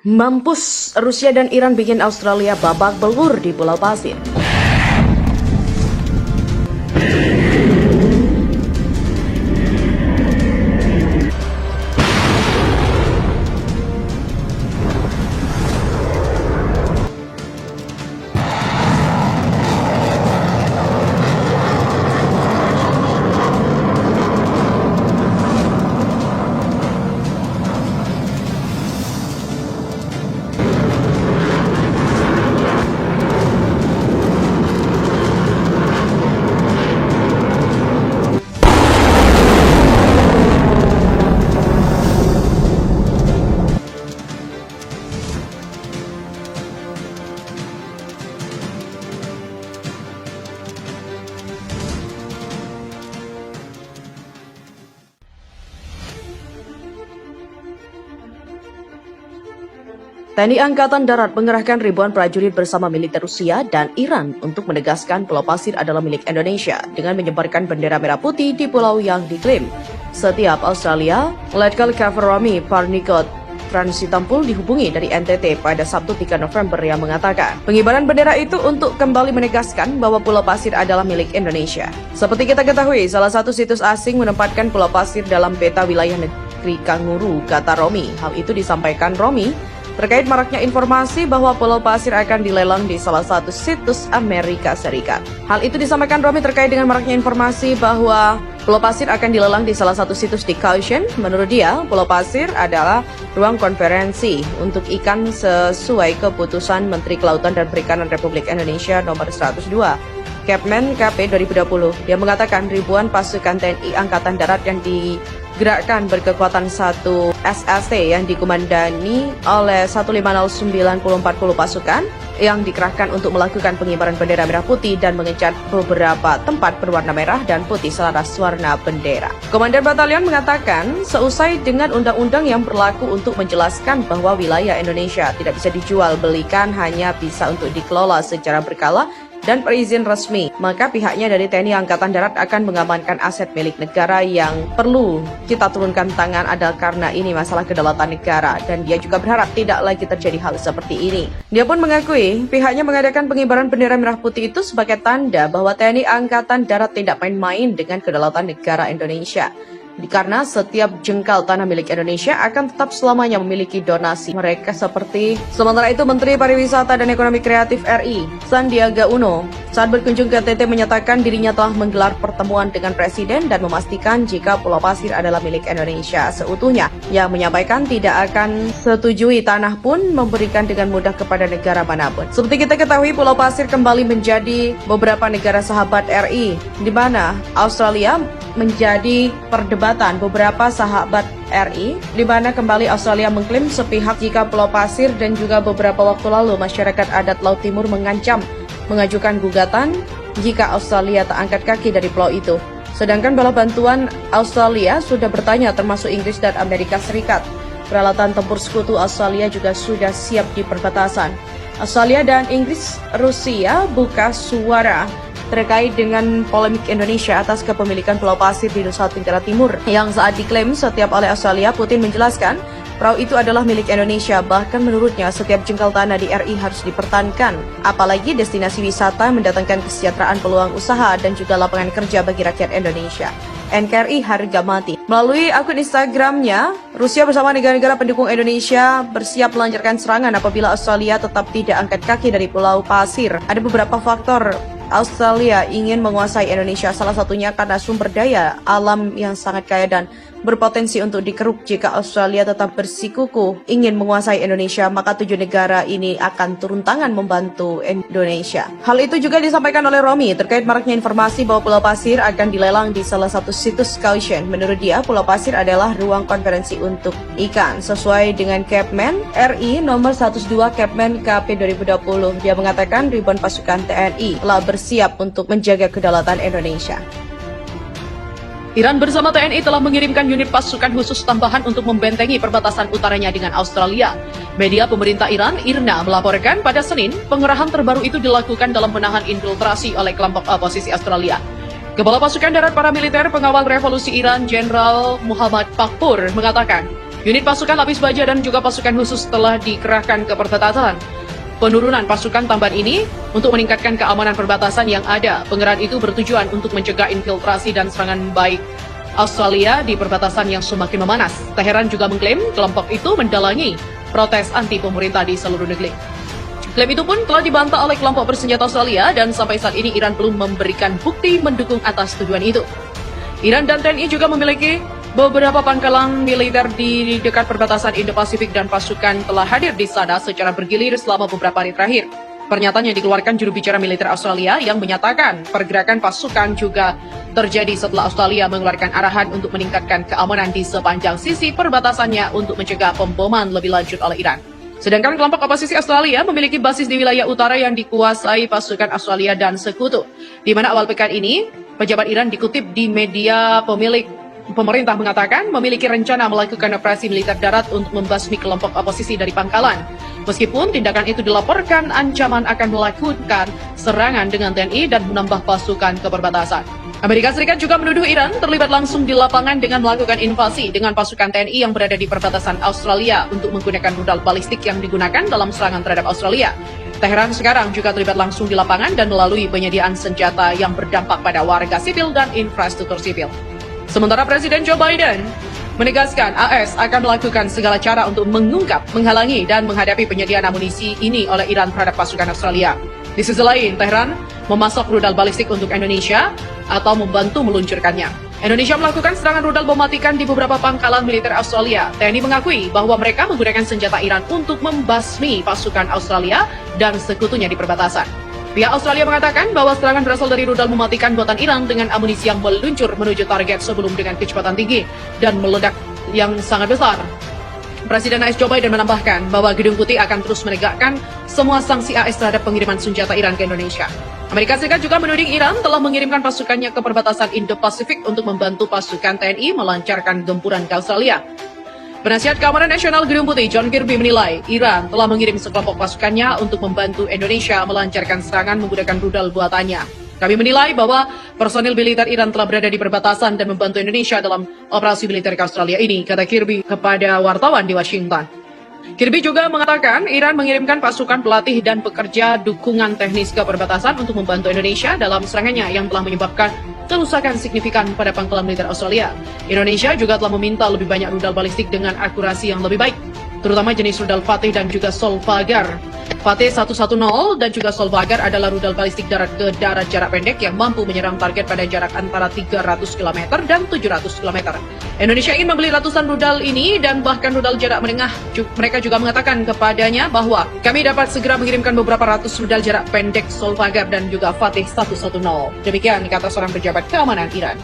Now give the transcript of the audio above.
Mampus, Rusia dan Iran bikin Australia babak belur di Pulau Pasir. TNI Angkatan Darat mengerahkan ribuan prajurit bersama militer Rusia dan Iran untuk menegaskan Pulau Pasir adalah milik Indonesia dengan menyebarkan bendera merah putih di pulau yang diklaim. Setiap Australia, Lieutenant Colonel Romy Parnikot Transitampul dihubungi dari NTT pada Sabtu 3 November yang mengatakan pengibaran bendera itu untuk kembali menegaskan bahwa Pulau Pasir adalah milik Indonesia. Seperti kita ketahui, salah satu situs asing menempatkan Pulau Pasir dalam peta wilayah negeri Kanguru, kata Romy. Hal itu disampaikan Romy terkait maraknya informasi bahwa Pulau Pasir akan dilelang di salah satu situs Amerika Serikat. Hal itu disampaikan Romy terkait dengan maraknya informasi bahwa Pulau Pasir akan dilelang di salah satu situs di Caution. Menurut dia, Pulau Pasir adalah ruang konferensi untuk ikan sesuai keputusan Menteri Kelautan dan Perikanan Republik Indonesia nomor 102. Kepmen KP 2020, dia mengatakan ribuan pasukan TNI Angkatan Darat yang digerakkan berkekuatan 1 SST yang dikomandani oleh 1509040 pasukan yang dikerahkan untuk melakukan pengibaran bendera merah putih dan mengecat beberapa tempat berwarna merah dan putih selaras warna bendera. Komandan Batalion mengatakan, seusai dengan undang-undang yang berlaku untuk menjelaskan bahwa wilayah Indonesia tidak bisa dijual belikan, hanya bisa untuk dikelola secara berkala dan berizin resmi, maka pihaknya dari TNI Angkatan Darat akan mengamankan aset milik negara yang perlu kita turunkan tangan adalah karena ini masalah kedaulatan negara, dan dia juga berharap tidak lagi terjadi hal seperti ini. Dia pun mengakui pihaknya mengadakan pengibaran bendera merah putih itu sebagai tanda bahwa TNI Angkatan Darat tidak main-main dengan kedaulatan negara Indonesia. Karena setiap jengkal tanah milik Indonesia akan tetap selamanya memiliki donasi mereka seperti. Sementara itu, Menteri Pariwisata dan Ekonomi Kreatif RI, Sandiaga Uno, saat berkunjung ke NTT menyatakan dirinya telah menggelar pertemuan dengan Presiden dan memastikan jika Pulau Pasir adalah milik Indonesia seutuhnya, yang menyampaikan tidak akan setujui tanah pun memberikan dengan mudah kepada negara manapun. Seperti kita ketahui, Pulau Pasir kembali menjadi beberapa negara sahabat RI, di mana Australia menjadi perdebatan beberapa sahabat RI, di mana kembali Australia mengklaim sepihak jika Pulau Pasir, dan juga beberapa waktu lalu masyarakat adat Laut Timur mengancam mengajukan gugatan jika Australia tak angkat kaki dari pulau itu. Sedangkan bala bantuan Australia sudah bertanya, termasuk Inggris dan Amerika Serikat. Peralatan tempur sekutu Australia juga sudah siap di perbatasan. Australia dan Inggris, Rusia buka suara terkait dengan polemik Indonesia atas kepemilikan Pulau Pasir di Nusa Tenggara Timur yang saat diklaim setiap oleh Australia. Putin menjelaskan perahu itu adalah milik Indonesia, bahkan menurutnya setiap jengkal tanah di RI harus dipertahankan, apalagi destinasi wisata mendatangkan kesejahteraan, peluang usaha, dan juga lapangan kerja bagi rakyat Indonesia. NKRI harga mati. Melalui akun Instagramnya, Rusia bersama negara-negara pendukung Indonesia bersiap melancarkan serangan apabila Australia tetap tidak angkat kaki dari Pulau Pasir. Ada beberapa faktor Australia ingin menguasai Indonesia, salah satunya karena sumber daya alam yang sangat kaya dan berpotensi untuk dikeruk. Jika Australia tetap bersikukuh ingin menguasai Indonesia, maka 7 negara ini akan turun tangan membantu Indonesia. Hal itu juga disampaikan oleh Romy terkait maraknya informasi bahwa Pulau Pasir akan dilelang di salah satu situs Caution. Menurut dia, Pulau Pasir adalah ruang konferensi untuk ikan, sesuai dengan Kepmen RI nomor 102 Kepmen KP 2020. Dia mengatakan ribuan pasukan TNI telah bersiap untuk menjaga kedaulatan Indonesia. Iran bersama TNI telah mengirimkan unit pasukan khusus tambahan untuk membentengi perbatasan utaranya dengan Australia. Media pemerintah Iran, IRNA, melaporkan pada Senin, pengerahan terbaru itu dilakukan dalam menahan infiltrasi oleh kelompok oposisi Australia. Kepala Pasukan Darat Paramiliter Pengawal Revolusi Iran, Jenderal Muhammad Pakpur, mengatakan, Unit pasukan lapis baja dan juga pasukan khusus telah dikerahkan ke perbatasan. Penurunan pasukan tambahan ini untuk meningkatkan keamanan perbatasan yang ada. Pengerahan itu bertujuan untuk mencegah infiltrasi dan serangan baik Australia di perbatasan yang semakin memanas. Teheran juga mengklaim kelompok itu mendalangi protes anti pemerintah di seluruh negeri. Klaim itu pun telah dibantah oleh kelompok bersenjata Australia dan sampai saat ini Iran belum memberikan bukti mendukung atas tuduhan itu. Iran dan TNI juga memiliki beberapa pangkalan militer di dekat perbatasan Indo-Pasifik dan pasukan telah hadir di sana secara bergilir selama beberapa hari terakhir. Pernyataan yang dikeluarkan juru bicara militer Australia yang menyatakan pergerakan pasukan juga terjadi setelah Australia mengeluarkan arahan untuk meningkatkan keamanan di sepanjang sisi perbatasannya untuk mencegah pemboman lebih lanjut oleh Iran. Sedangkan kelompok oposisi Australia memiliki basis di wilayah utara yang dikuasai pasukan Australia dan sekutu, di mana awal pekan ini pejabat Iran dikutip di media pemerintah mengatakan memiliki rencana melakukan operasi militer darat untuk membasmi kelompok oposisi dari pangkalan. Meskipun tindakan itu dilaporkan ancaman akan melakukan serangan dengan TNI dan menambah pasukan ke perbatasan. Amerika Serikat juga menuduh Iran terlibat langsung di lapangan dengan melakukan invasi dengan pasukan TNI yang berada di perbatasan Australia untuk menggunakan rudal balistik yang digunakan dalam serangan terhadap Australia. Teheran sekarang juga terlibat langsung di lapangan dan melalui penyediaan senjata yang berdampak pada warga sipil dan infrastruktur sipil. Sementara Presiden Joe Biden menegaskan AS akan melakukan segala cara untuk mengungkap, menghalangi, dan menghadapi penyediaan amunisi ini oleh Iran terhadap pasukan Australia. Di sisi lain, Teheran memasok rudal balistik untuk Indonesia atau membantu meluncurkannya. Indonesia melakukan serangan rudal mematikan di beberapa pangkalan militer Australia. TNI mengakui bahwa mereka menggunakan senjata Iran untuk membasmi pasukan Australia dan sekutunya di perbatasan. Pihak Australia mengatakan bahwa serangan berasal dari rudal mematikan buatan Iran dengan amunisi yang meluncur menuju target sebelum dengan kecepatan tinggi dan meledak yang sangat besar. Presiden AS Joe Biden menambahkan bahwa Gedung Putih akan terus menegakkan semua sanksi AS terhadap pengiriman senjata Iran ke Indonesia. Amerika Serikat juga menuding Iran telah mengirimkan pasukannya ke perbatasan Indo-Pasifik untuk membantu pasukan TNI melancarkan gempuran ke Australia. Penasihat Keamanan Nasional Gedung Putih John Kirby menilai Iran telah mengirim sekelompok pasukannya untuk membantu Indonesia melancarkan serangan menggunakan rudal buatannya. Kami menilai bahwa personil militer Iran telah berada di perbatasan dan membantu Indonesia dalam operasi militer ke Australia ini, kata Kirby kepada wartawan di Washington. Kirby juga mengatakan Iran mengirimkan pasukan pelatih dan pekerja dukungan teknis ke perbatasan untuk membantu Indonesia dalam serangannya yang telah menyebabkan kerusakan signifikan pada pangkalan militer Australia. Indonesia juga telah meminta lebih banyak rudal balistik dengan akurasi yang lebih baik, terutama jenis rudal Fateh dan juga Solvagar. Fateh 110 dan juga Solvagar adalah rudal balistik darat ke darat jarak pendek yang mampu menyerang target pada jarak antara 300 km dan 700 km. Indonesia ingin membeli ratusan rudal ini dan bahkan rudal jarak menengah. Mereka juga mengatakan kepadanya bahwa kami dapat segera mengirimkan beberapa ratus rudal jarak pendek Solvagar dan juga Fateh 110. Demikian kata seorang pejabat keamanan Iran.